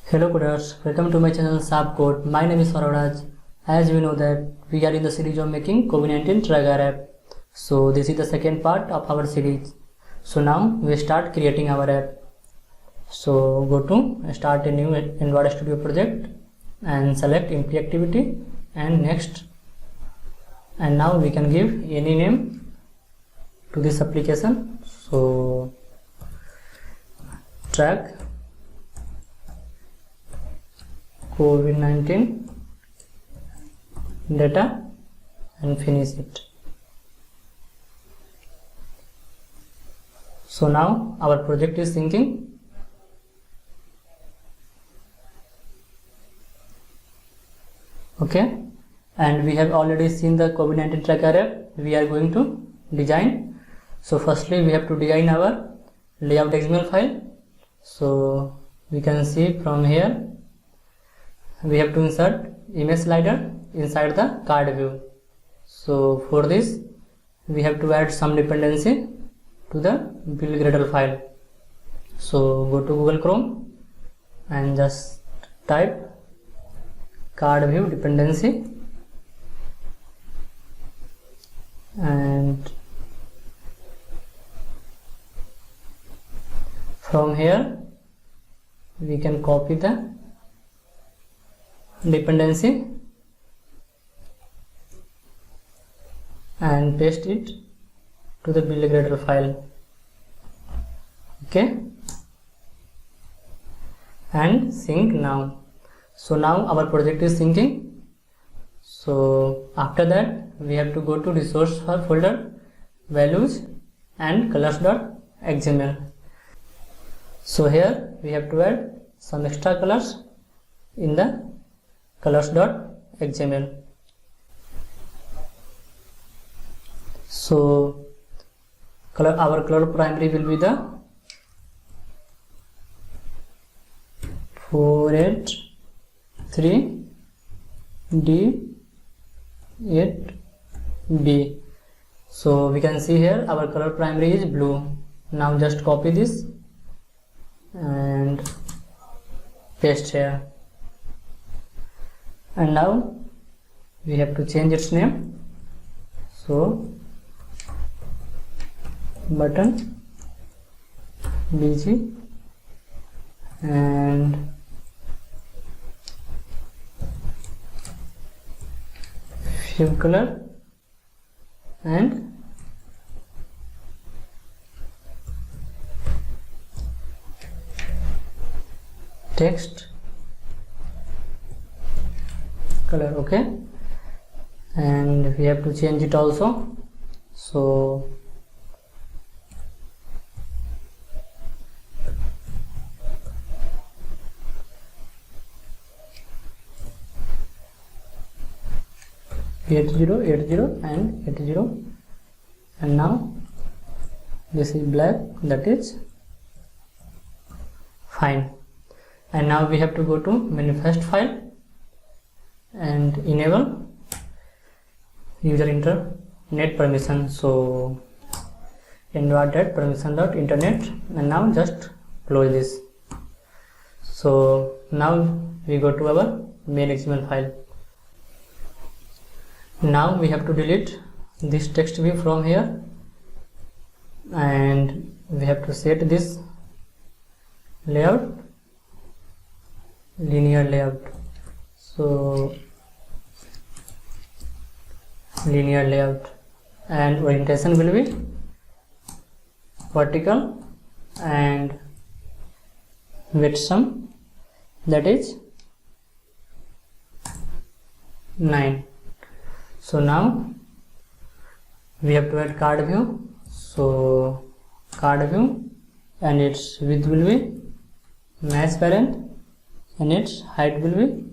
Hello coders, welcome to my channel Sharp Code. My name is Swaraj. As we know that we are in the series of making COVID-19 tracker app. So this is the second part of our series. So now we start creating our app. So go to start a new Android Studio project and select empty activity and next. And now we can give any name to this application. So track COVID-19 data and finish it. So now our project is syncing. Okay, and we have already seen the COVID-19 tracker app. We are going to design. So firstly we have to design our layout XML file. So we can see from here we have to insert image slider inside the card view. So for this we have to add some dependency to the build Gradle file. So go to Google Chrome and just type card view dependency and from here we can copy the dependency and paste it to the build Gradle file. Okay, and sync now. So now our project is syncing. So after that we have to go to resource folder, values and colors.xml. So here we have to add some extra colors in the colors.xml. So our color primary will be the 483D8B. So we can see here our color primary is blue. Now just copy this and paste here. And now we have to change its name. So button BG and fill color and text color. Okay, and we have to change it also. So (8080) and 80, and now this is black, that is fine. And now we have to go to manifest file and enable user internet permission. So android.permission.internet, and now just close this. So now we go to our main XML file. Now we have to delete this text view from here and we have to set this layout linear layout. So linear layout, and orientation will be vertical and width sum, that is 9. So now we have to add card view. So card view and its width will be match parent and its height will be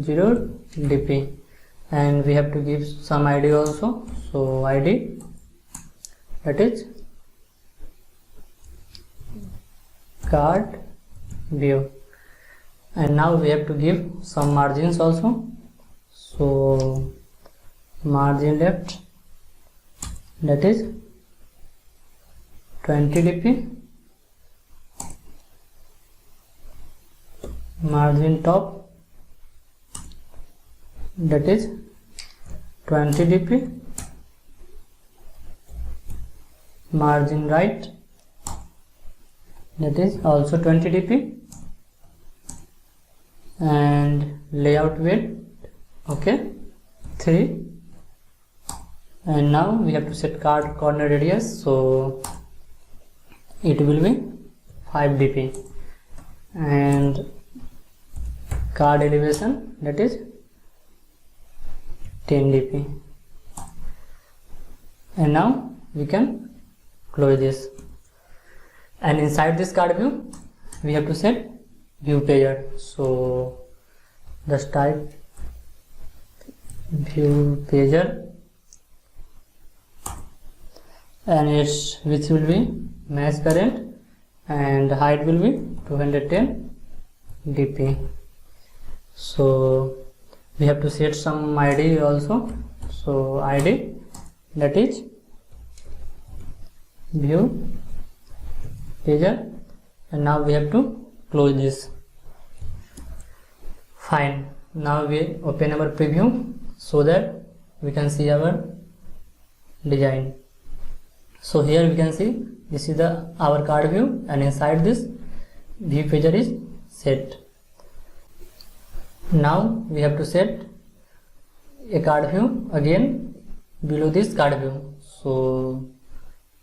0 dp, and we have to give some ID also. So ID, that is card view, and now we have to give some margins also. So margin left, that is 20 dp, margin top, that is 20 dp, margin right, that is also 20 dp, and layout width, okay, 3. And now we have to set card corner radius, so it will be 5 dp, and card elevation, that is 10 dp. And now we can close this, and inside this card view we have to set view pager, so just type view pager, and its width will be match parent and height will be 210 dp. So we have to set some id also, so id, that is view pager, and now we have to close this. Fine, now we open our preview so that we can see our design. So here we can see this is our card view, and inside this view pager is set. Now we have to set a card view again below this card view. So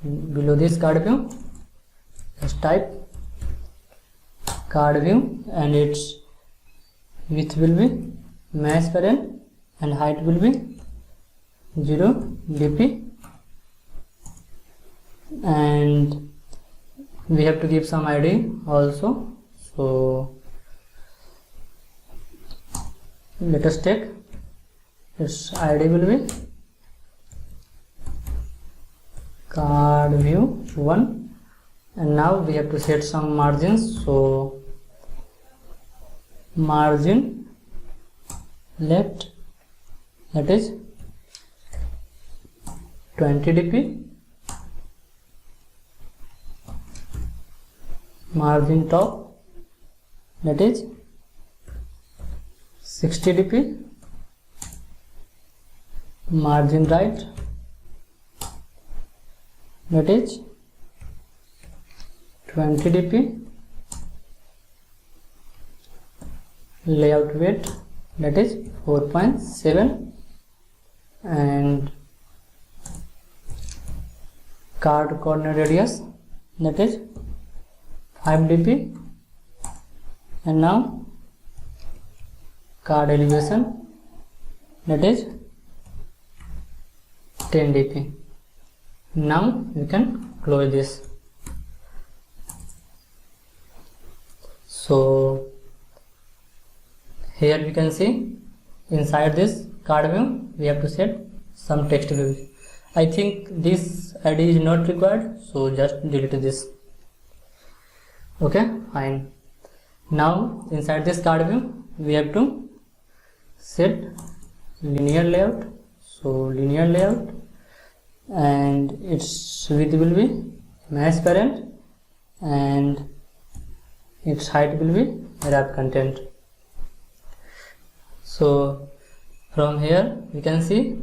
below this card view, just type card view, and its width will be match parent and height will be 0 dp, and we have to give some id also. So let us take its id will be card view 1, and now we have to set some margins. So margin left, that is 20 dp, margin top, that is 60 dp, margin right, that is 20 dp, layout width, that is 4.7, and card corner radius, that is 5 dp, and now card elevation, that is 10 dp. Now we can close this. So here we can see inside this card view we have to set some text views. I think this ID is not required, so just delete this. Okay, fine. Now inside this card view we have to set linear layout. So linear layout, and its width will be match parent and its height will be wrap content. So from here we can see,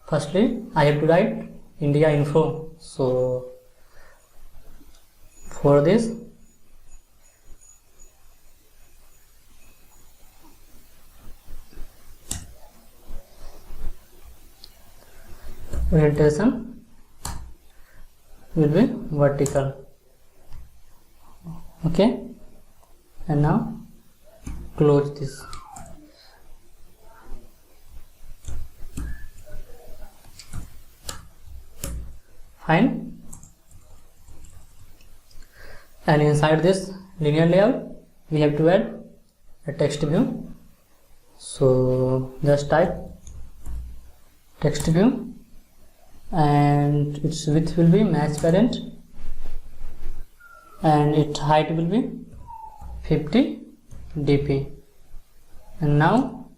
firstly I have to write India info. So for this orientation will be vertical. Okay, and now close this. Fine. And inside this linear layout we have to add a text view. So just type text view, and its width will be match parent and its height will be 50 dp. And now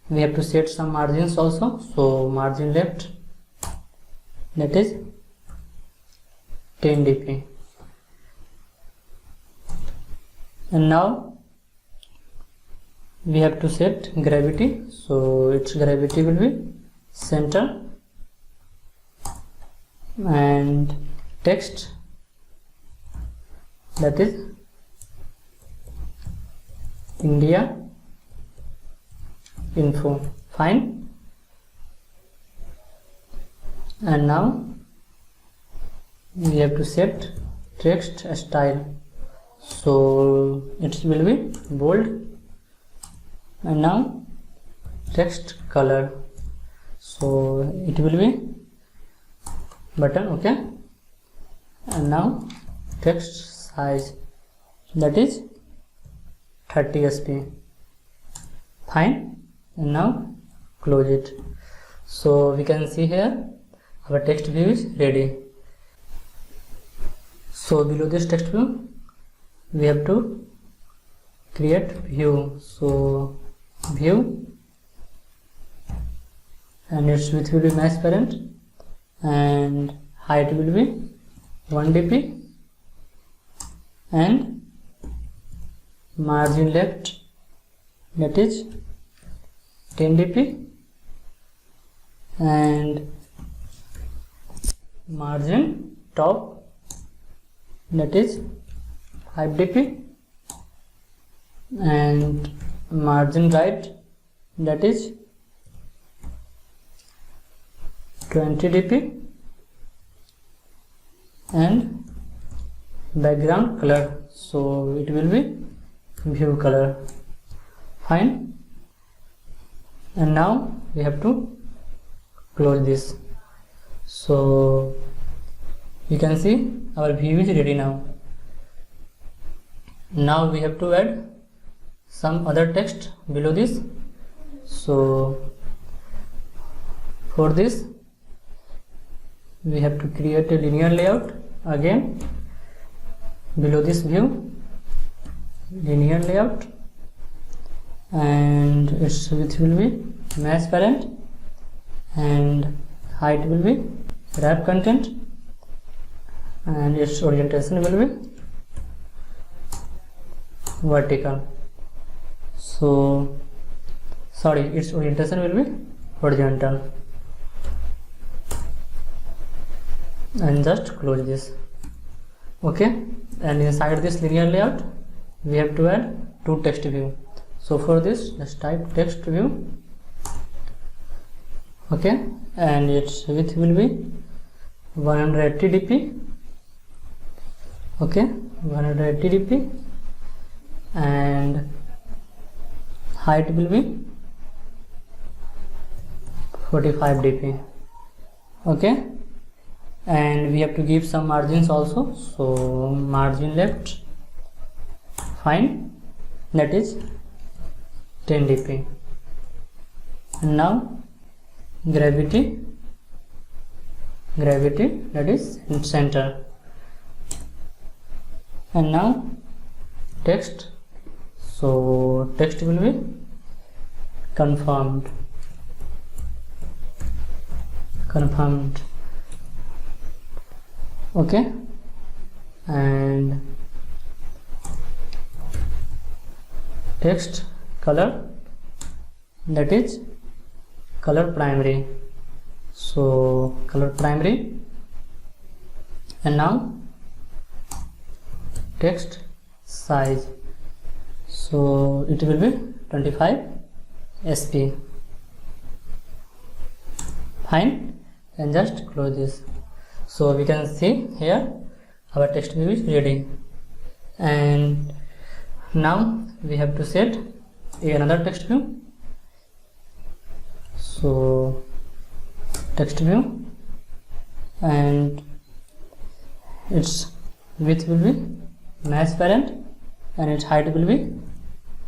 we have to set some margins also. So margin left, that is 10 dp. And now we have to set gravity, so its gravity will be center, and text, that is India info. Fine. And now we have to set text style, so it will be bold. And now text color, so it will be button. Okay. And now text size, that is 30 sp. Fine. And now close it. So we can see here our text view is ready. So below this text view we have to create view. So view, and its width will be match parent, and height will be 1 dp, and margin left, that is 10 dp, and margin top, that is 5 dp, and margin right, that is 20 dp, and background color, so it will be view color. Fine. And now we have to close this. So you can see our view is ready now. Now we have to add some other text below this. So for this we have to create a linear layout again below this view, linear layout, and its width will be match parent, and height will be wrap content, and its orientation will be vertical. So sorry, its orientation will be horizontal. And just close this. Okay. And inside this linear layout we have to add two text view. So for this, let's type text view. Okay. And its width will be 180 dp. Okay, 180 dp, and height will be 45 dp. Okay. And we have to give some margins also. So margin left, fine, that is 10 dp. And now gravity, that is in center. And now text, so text will be confirmed. Okay. And text color, that is color primary, so color primary. And now text size, so it will be 25 sp. Fine. And just close this. So we can see here our text view is ready. And now we have to set another text view. So text view, and its width will be match parent, and its height will be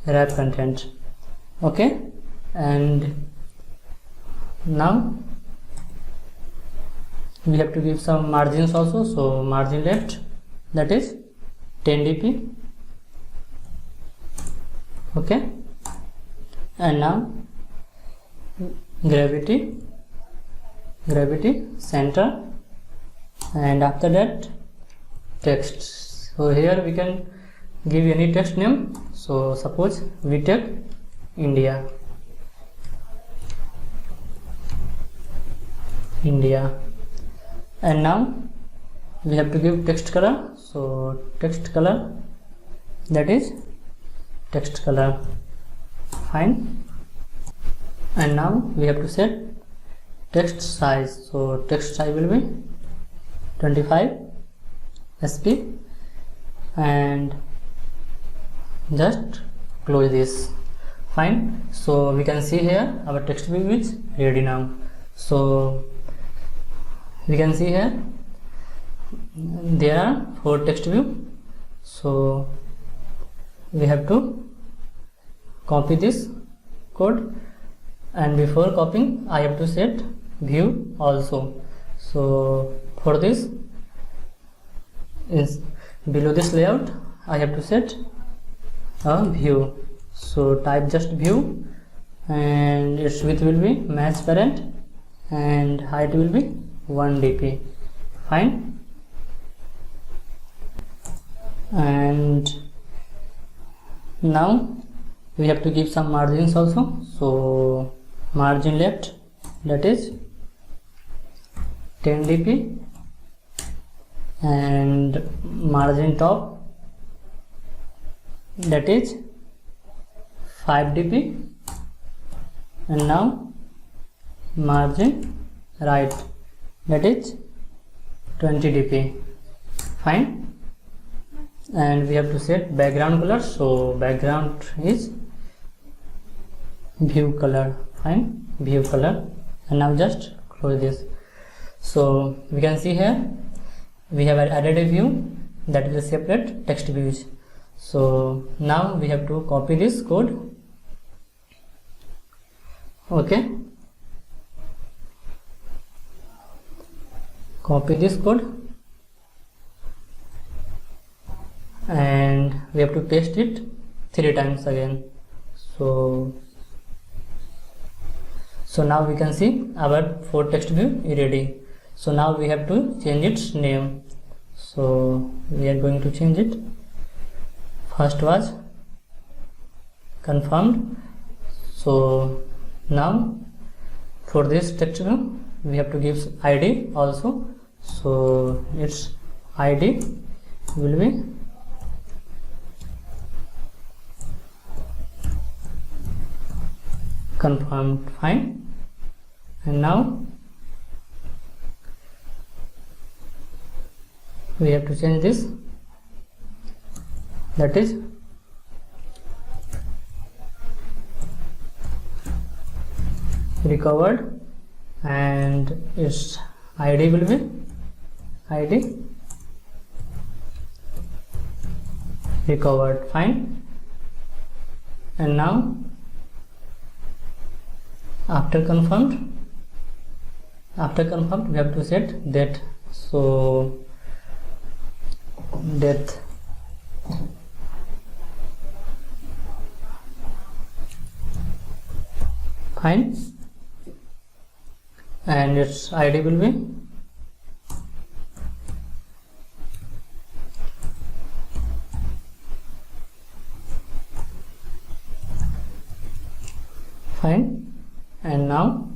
wrap content. Okay. And now we have to give some margins also. So margin left, that is 10 dp. Okay. And now gravity center, and after that text. So here we can give any text name. So suppose VTech India, and now we have to give text color. So text color, that is text color, fine. And now we have to set text size. So text size will be 25 sp, and just close this, fine. So we can see here our text view is ready now. So we can see here there are 4 text view. So we have to copy this code, and before copying I have to set view also. So for this, is below this layout I have to set a view. So type just view, and its width will be match parent, and height will be 1 dp, fine. And now we have to give some margins also. So margin left, that is 10 dp, and margin top, that is 5 dp, and now margin right, that is 20 dp, fine. And we have to set background color. So background is view color, fine, view color. And now just close this. So we can see here we have added a view that will separate text views. So now we have to copy this code, okay. Copy this code, and we have to paste it 3 times again. So now we can see our 4 text view is ready. So now we have to change its name. So we are going to change it. First was confirmed. So now for this text view we have to give ID also. So its ID will be confirmed, fine. And now we have to change this, that is recovered, and its ID will be ID recovered, fine. And now after confirmed we have to set date. So date, fine. And its ID will be fine. And now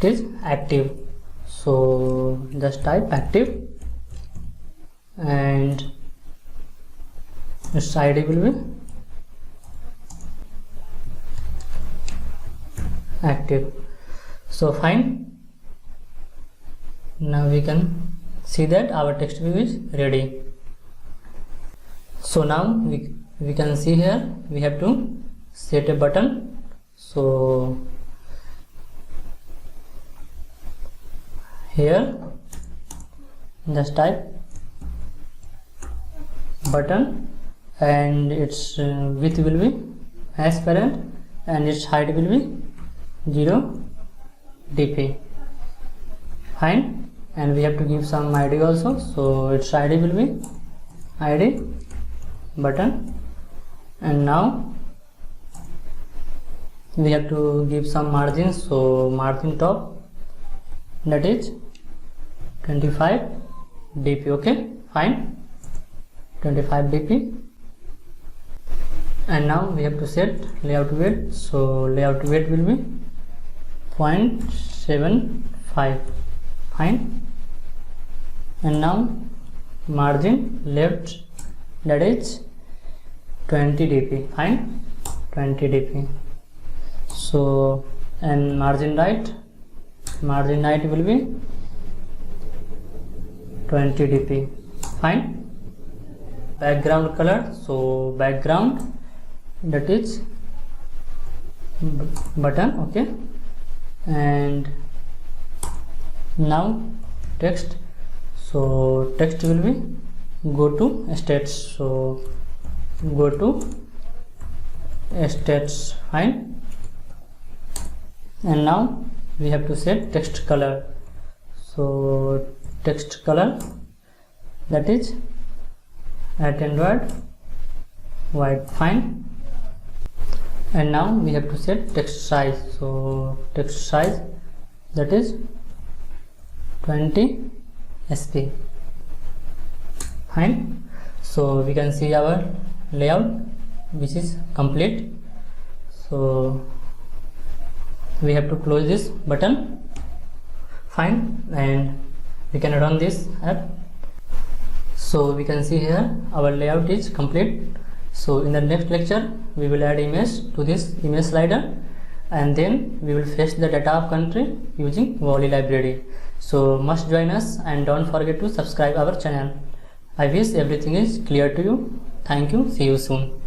it is active. So just type active, and its ID will be active. So fine. Now we can see that our text view is ready. So now we can see here we have to set a button. So here just type button, and its width will be as parent, and its height will be 0 dp, fine. And we have to give some ID also. So its ID will be ID button, and now we have to give some margins. So margin top, that is 25 dp, okay, fine, 25 dp. And now we have to set layout weight. So layout weight will be 0.75. Fine. And now margin left, that is 20 dp. Fine, 20 dp. So and margin right will be 20 dp. Fine. Background color, so background, that is button. Okay. And now text, so text will be go to states, so go to states. Fine. And now we have to set text color, so text color, that is at Android white. Fine. And now we have to set text size, so text size, that is 20 sp. Fine. So we can see our layout which is complete. So we have to close this button. Fine. And we can run this app. So we can see here our layout is complete. So in the next lecture we will add image to this image slider, and then we will fetch the data of country using Volley library. So must join us and don't forget to subscribe our channel. I wish everything is clear to you. Thank you. See you soon.